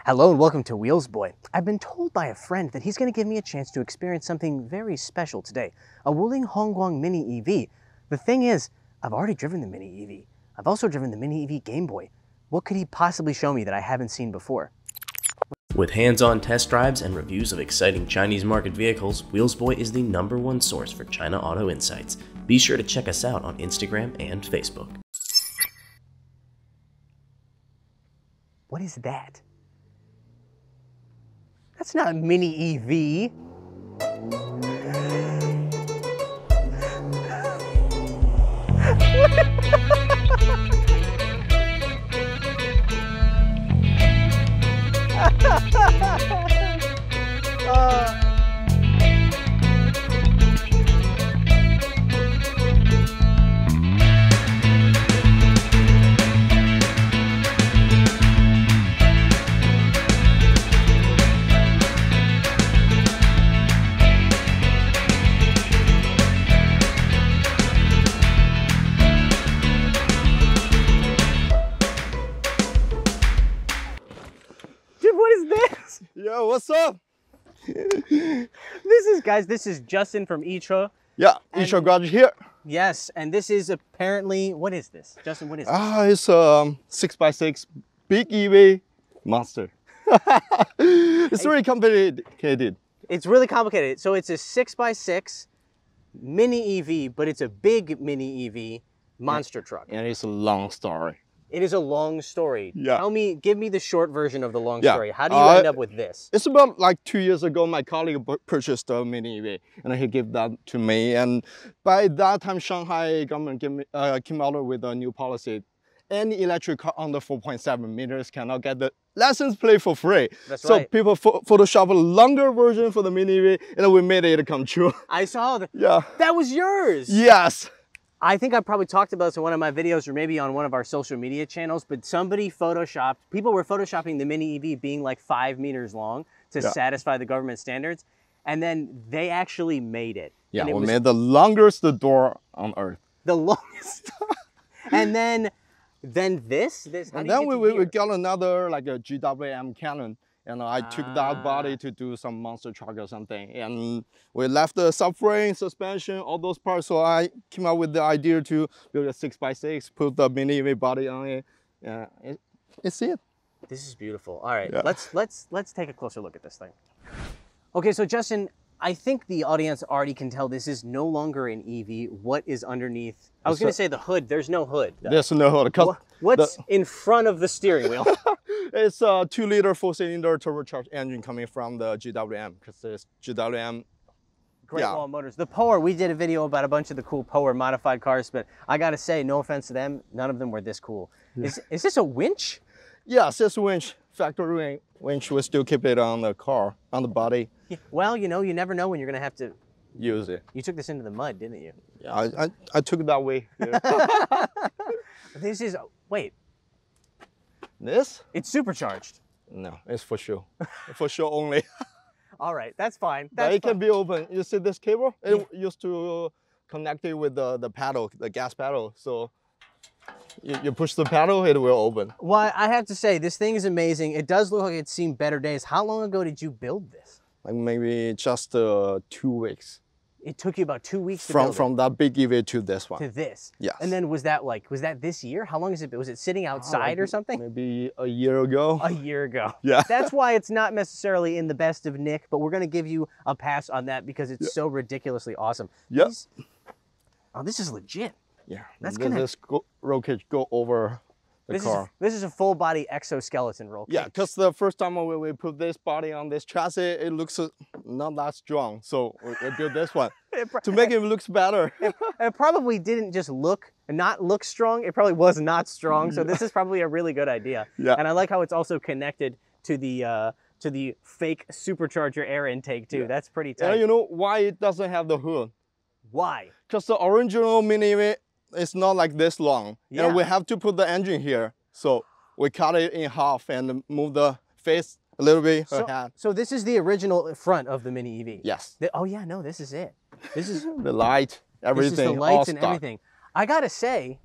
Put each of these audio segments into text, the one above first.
Hello and welcome to Wheels Boy. I've been told by a friend that he's going to give me a chance to experience something very special today, a Wuling Hongguang Mini EV. The thing is, I've already driven the Mini EV. I've also driven the Mini EV Game Boy. What could he possibly show me that I haven't seen before? With hands-on test drives and reviews of exciting Chinese market vehicles, Wheels Boy is the #1 source for China auto insights. Be sure to check us out on Instagram and Facebook. What is that? That's not a Mini EV. Yo, what's up? This is Justin from YiChe. Yeah, YiChe Garage here. Yes, and this is apparently, what is this? Justin, what is this? It's a 6x6 big EV monster. It's really complicated. It's really complicated. So it's a 6x6 Mini EV, but it's a big Mini EV monster truck. And it's a long story. It is a long story. Yeah. Give me the short version of the long story. How do you end up with this? It's about like 2 years ago, my colleague purchased a Mini EV and he gave that to me. And by that time, Shanghai government came out with a new policy. Any electric car under 4.7 meters cannot get the license plate for free. That's right. So people Photoshop a longer version for the Mini EV and we made it come true. I saw that. Yeah. That was yours. Yes. I think I probably talked about this in one of my videos or maybe on one of our social media channels, but people were photoshopping the Mini EV being like 5 meters long to satisfy the government standards. And then they actually made it. Yeah, and we made the longest door on earth. The longest. And then this. And then we got another like a GWM cannon. And I took that body to do some monster truck or something. And we left the subframe, suspension, all those parts. So I came up with the idea to build a 6x6, put the Mini EV body on it. Yeah, it's it. This is beautiful. All right, yeah. let's take a closer look at this thing. Okay, so Justin, I think the audience already can tell this is no longer an EV. What is underneath? I was going to say the hood. There's no hood. There's no hood. What's in front of the steering wheel? It's a 2-liter 4-cylinder turbocharged engine coming from the GWM, because it's GWM. Great Wall Motors. The Power, we did a video about a bunch of the cool Power modified cars, but I got to say, no offense to them, none of them were this cool. Yeah. Is this a winch? Yes, it's a winch. Factory winch. We still keep it on the car, on the body. Yeah. Well, you know, you never know when you're going to have to use it. You took this into the mud, didn't you? Yeah, I took it that way. Yeah. This is, wait. This? It's supercharged. No, it's for show. For show only. All right, that's fine. But it can be open. You see this cable? It used to connect it with the paddle, the gas pedal. So you push the pedal, it will open. Well, I have to say, this thing is amazing. It does look like it's seen better days. How long ago did you build this? Like maybe just 2 weeks. It took you about 2 weeks to build it. From that big EV to this one. To this? Yes. And then was that this year? How long has it been? Was it sitting outside or something? Maybe a year ago. A year ago. Yeah. That's why it's not necessarily in the best of nick, but we're going to give you a pass on that because it's so ridiculously awesome. Yep. Oh, this is legit. Yeah. That's this roll cage go over the car. This is a full body exoskeleton roll cage. Yeah, because the first time we put this body on this chassis, it looks not that strong. So we built this one to make it look better. It probably didn't just not look strong. It probably was not strong. So this is probably a really good idea. Yeah. And I like how it's also connected to the fake supercharger air intake too. Yeah. That's pretty tight. And you know why it doesn't have the hood? Why? Because the original Mini EV is not like this long. Yeah. And we have to put the engine here. So we cut it in half and move the face a little bit. So this is the original front of the Mini EV? Yes. Oh yeah, no, this is it. This is the light, everything. This is the lights and everything. I gotta say,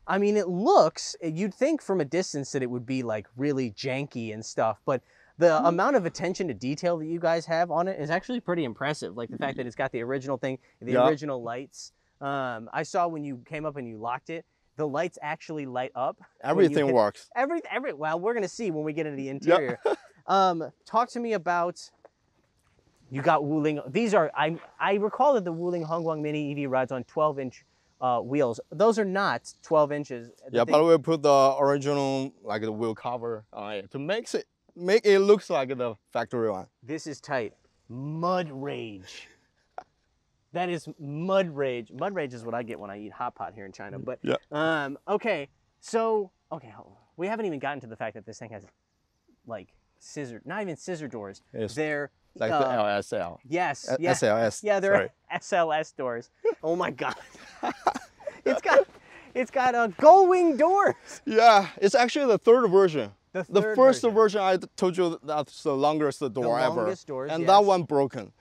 I mean, it looks, you'd think from a distance that it would be like really janky and stuff, but The amount of attention to detail that you guys have on it is actually pretty impressive. Like the fact that it's got the original thing, the original lights. I saw when you came up and you locked it, the lights actually light up. Everything works. Well, we're gonna see when we get into the interior. Talk to me about. You got Wuling. These are I recall that the Wuling Hongguang Mini EV rides on 12-inch wheels. Those are not 12 inches. Yeah, but we put the original like the wheel cover on it to make it looks like the factory one. This is tight. Mud rage. That is mud rage. Mud rage is what I get when I eat hot pot here in China. But okay, so we haven't even gotten to the fact that this thing has like not even scissor doors. They're like the LSL. Yes. SLS. Yeah, they're SLS doors. Oh my God. It's got gull wing doors. Yeah, it's actually the third version. The first version I told you that's the longest door ever. Longest doors, and that one broken.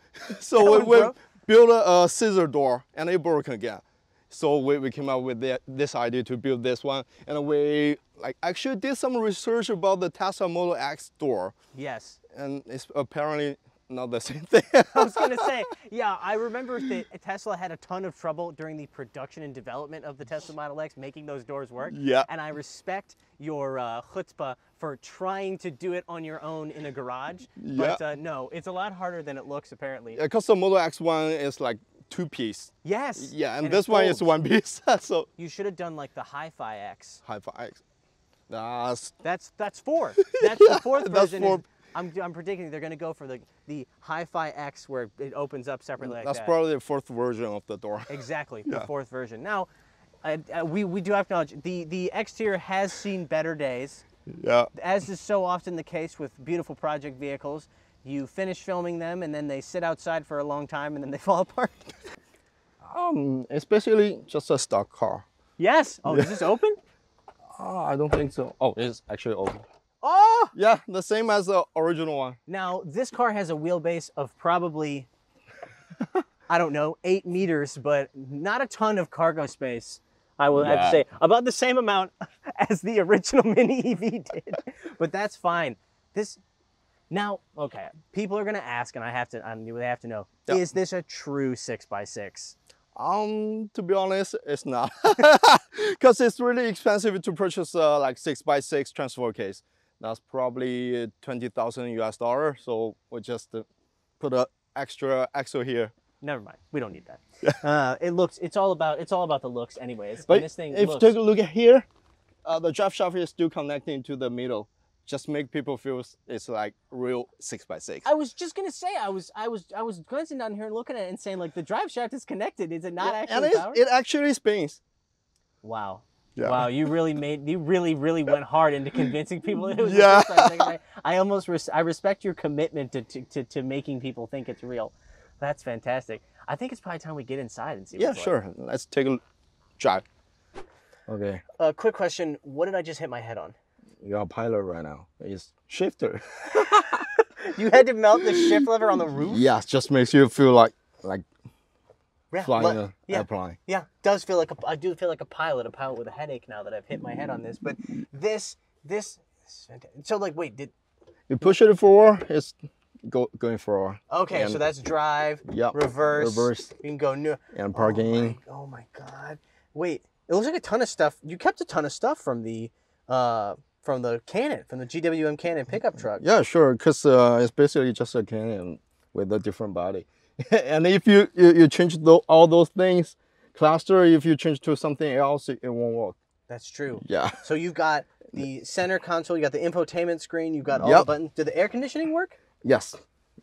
So we built a scissor door and it broke again. So we came up with this idea to build this one, and we actually did some research about the Tesla Model X door. Yes. And it's apparently not the same thing. I was gonna say, yeah, I remember that Tesla had a ton of trouble during the production and development of the Tesla Model X making those doors work. Yeah. And I respect your chutzpah for trying to do it on your own in a garage. Yeah. But no, it's a lot harder than it looks apparently. Because the Model X one is like 2-piece. Yes. Yeah, and this one is 1-piece. So you should have done like the Hi-Fi X. Hi-Fi X. That's 4. That's the 4th version. I'm predicting they're going to go for the Hi-Fi X where it opens up separately like that. That's probably the 4th version of the door. Exactly, the 4th version. Now, we do have to acknowledge the exterior has seen better days. Yeah. As is so often the case with beautiful project vehicles, you finish filming them and then they sit outside for a long time and then they fall apart. It's basically just a stock car. Yes. Oh, is this open? I don't think so. Oh, it's actually open. Oh! Yeah, the same as the original one. Now, this car has a wheelbase of probably, I don't know, 8 meters, but not a ton of cargo space. I will have to say, about the same amount as the original Mini EV did. But that's fine. Now, okay, people are going to ask, and they have to know, is this a true 6x6? To be honest, it's not. Because it's really expensive to purchase like 6x6 transfer case. That's probably 20,000 US dollars. So we just put an extra axle here. Never mind. We don't need that. It's all about the looks anyways. But and this thing if you take a look at here, the drive shaft is still connecting to the middle. Just make people feel it's like real 6x6. I was just gonna say I was glancing down here and looking at it and saying like the drive shaft is connected. Is it not actually powered? It actually spins. Wow. Yeah. Wow, you really went hard into convincing people that it was a 6x6. I respect your commitment to making people think it's real. That's fantastic. I think it's probably time we get inside and see what's sure. Like. Let's take a drive. Okay. Quick question. What did I just hit my head on? You're a pilot right now. It's shifter. You had to melt the shift lever on the roof? Yeah, just makes you feel like flying an airplane. Yeah, I do feel like a pilot with a headache now that I've hit my head on this. But this is fantastic. So like, wait, you push it forward, it's going forward. Okay, and so that's drive, reverse. You can go new. And parking. Oh my God. Wait, it looks like a ton of stuff. You kept a ton of stuff from the Canon, from the GWM Canon pickup truck. Yeah, sure, because it's basically just a Canon with a different body. And if you change all those things, cluster, if you change to something else, it won't work. That's true. Yeah. So you've got the center console, you got the infotainment screen, you've got all the buttons. Did the air conditioning work? Yes,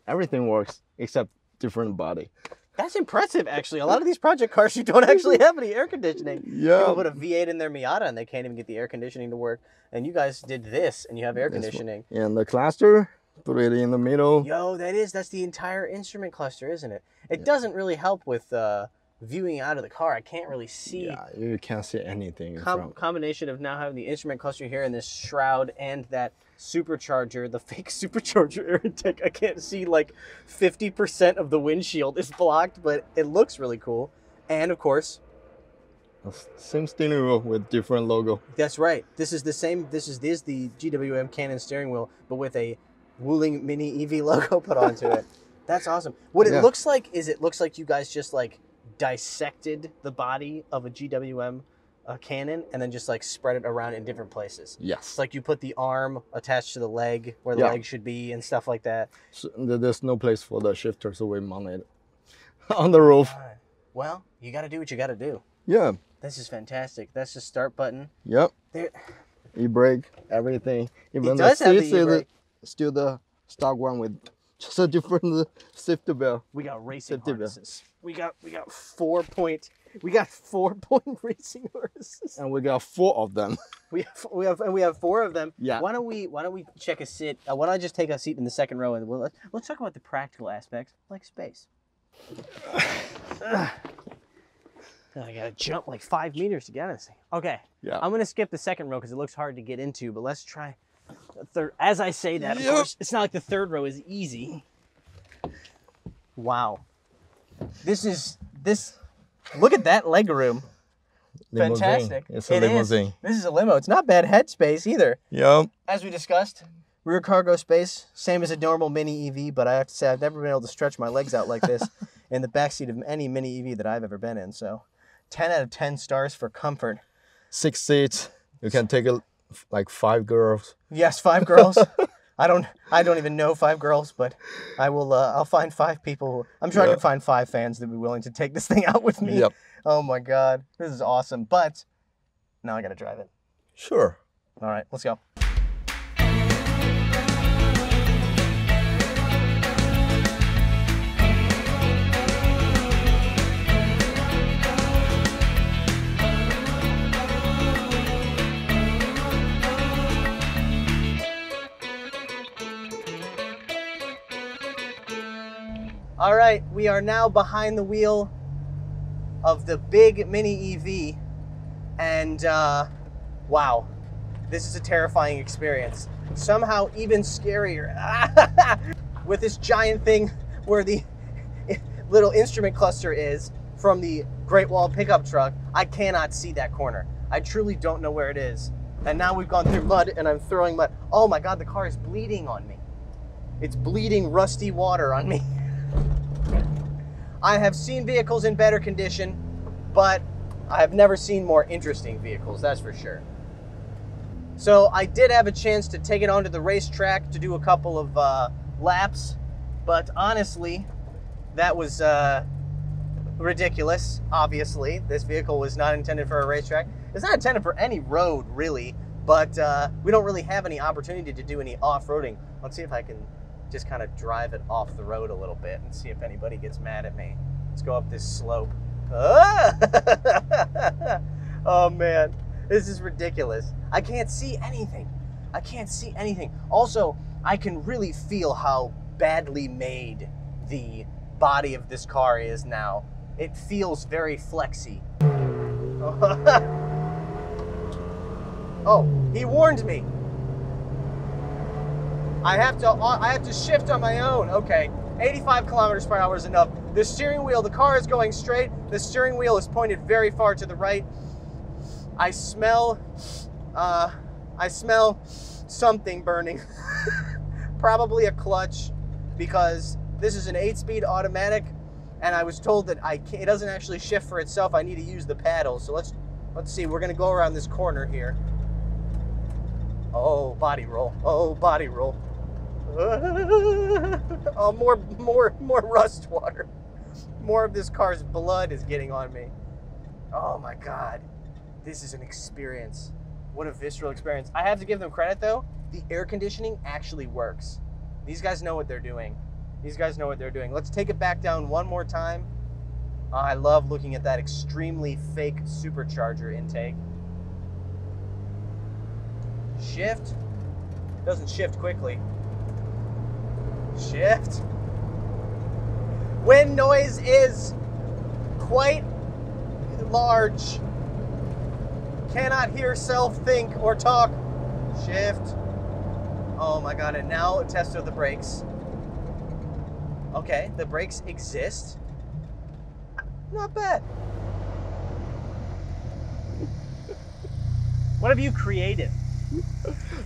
everything works except different body. That's impressive, actually. A lot of these project cars, you don't actually have any air conditioning. Yeah. People put a V8 in their Miata and they can't even get the air conditioning to work. And you guys did this and you have air conditioning. And the cluster, put it in the middle. Yo, that's the entire instrument cluster, isn't it? It doesn't really help with viewing out of the car. I can't really see. Yeah, you can't see anything. Combination of now having the instrument cluster here and this shroud and that supercharger, the fake supercharger air intake. I can't see, like 50% of the windshield is blocked, but it looks really cool. And of course, same steering wheel with different logo. That's right. This is the same. This is the GWM Canon steering wheel, but with a Wuling Mini EV logo put onto it. That's awesome. What it looks like is it looks like you guys just like dissected the body of a GWM cannon and then just like spread it around in different places. Yes. It's like you put the arm attached to the leg where the leg should be and stuff like that. So there's no place for the shifter, so we mount it on the roof. Right. Well, you got to do what you got to do. Yeah. This is fantastic. That's the start button. Yep. There. E-brake, everything. Even It does the have the seats is e-brake. still the stock one with just a different safety belt. We got racing Safety belt. harnesses. We got 4-point racing harnesses. And we got 4 of them. We have 4 of them. Yeah. Why don't we check a seat? Why don't I just take a seat in the second row and let's talk about the practical aspects like space. I gotta jump like 5 meters to get on this thing. Okay. Yeah. I'm gonna skip the second row because it looks hard to get into, but let's try the third. As I say that, of course, it's not like the third row is easy. Wow. Look at that leg room. Limousine. Fantastic. It's a limousine. This is a limo. It's not bad head space either. Yep. As we discussed, rear cargo space, same as a normal Mini EV, but I have to say I've never been able to stretch my legs out like this in the backseat of any Mini EV that I've ever been in. So 10 out of 10 stars for comfort. 6 seats. You can take like 5 girls. Yes, 5 girls. I don't even know 5 girls, but I will. I'll find 5 people. I'm sure I can find 5 fans that would be willing to take this thing out with me. Yep. Oh my God, this is awesome. But now I gotta drive it. Sure. All right, let's go. All right, we are now behind the wheel of the big Mini EV, and wow, this is a terrifying experience. Somehow even scarier with this giant thing where the little instrument cluster is from the Great Wall pickup truck. I cannot see that corner. I truly don't know where it is. And now we've gone through mud and I'm throwing mud. Oh my God, the car is bleeding on me. It's bleeding rusty water on me. I have seen vehicles in better condition, but I have never seen more interesting vehicles, that's for sure. So I did have a chance to take it onto the racetrack to do a couple of laps, but honestly, that was ridiculous, obviously. This vehicle was not intended for a racetrack. It's not intended for any road, really, but we don't really have any opportunity to do any off-roading. Let's see if I can just kind of drive it off the road a little bit and see if anybody gets mad at me. Let's go up this slope. Oh man, this is ridiculous. I can't see anything. I can't see anything. Also, I can really feel how badly made the body of this car is now. It feels very flexy. Oh, he warned me. I have to shift on my own. Okay, 85 kilometers per hour is enough. The steering wheel, the car is going straight. The steering wheel is pointed very far to the right. I smell something burning. Probably a clutch, because this is an 8-speed automatic, and I was told that it doesn't actually shift for itself. I need to use the paddle. So let's see. We're gonna go around this corner here. Oh, body roll. Oh, body roll. Oh, more rust water. More of this car's blood is getting on me. Oh my God. This is an experience. What a visceral experience. I have to give them credit though. The air conditioning actually works. These guys know what they're doing. These guys know what they're doing. Let's take it back down one more time. I love looking at that extremely fake supercharger intake. Shift. Doesn't shift quickly. Shift. Wind noise is quite large. Cannot hear self think or talk. Shift. Oh my God, and now a test of the brakes. Okay, the brakes exist. Not bad. What have you created?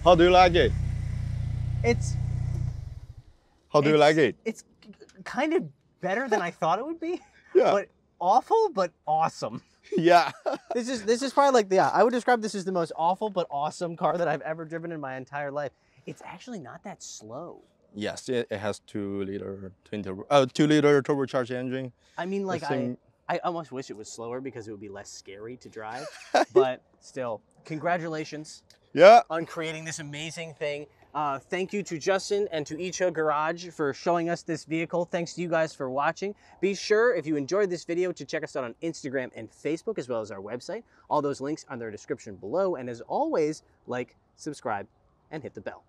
How do you like it? It's How do you like it? It's kind of better than I thought it would be. Yeah. But awful, but awesome. Yeah. This is probably like, yeah, I would describe this as the most awful but awesome car that I've ever driven in my entire life. It's actually not that slow. Yes, it has 2-liter turbocharged engine. I mean, like, same- I almost wish it was slower because it would be less scary to drive. But still, congratulations Yeah. on creating this amazing thing. Thank you to Justin and to YiChe Garage for showing us this vehicle. Thanks to you guys for watching. Be sure, if you enjoyed this video, to check us out on Instagram and Facebook, as well as our website. All those links are in the description below. And as always, like, subscribe, and hit the bell.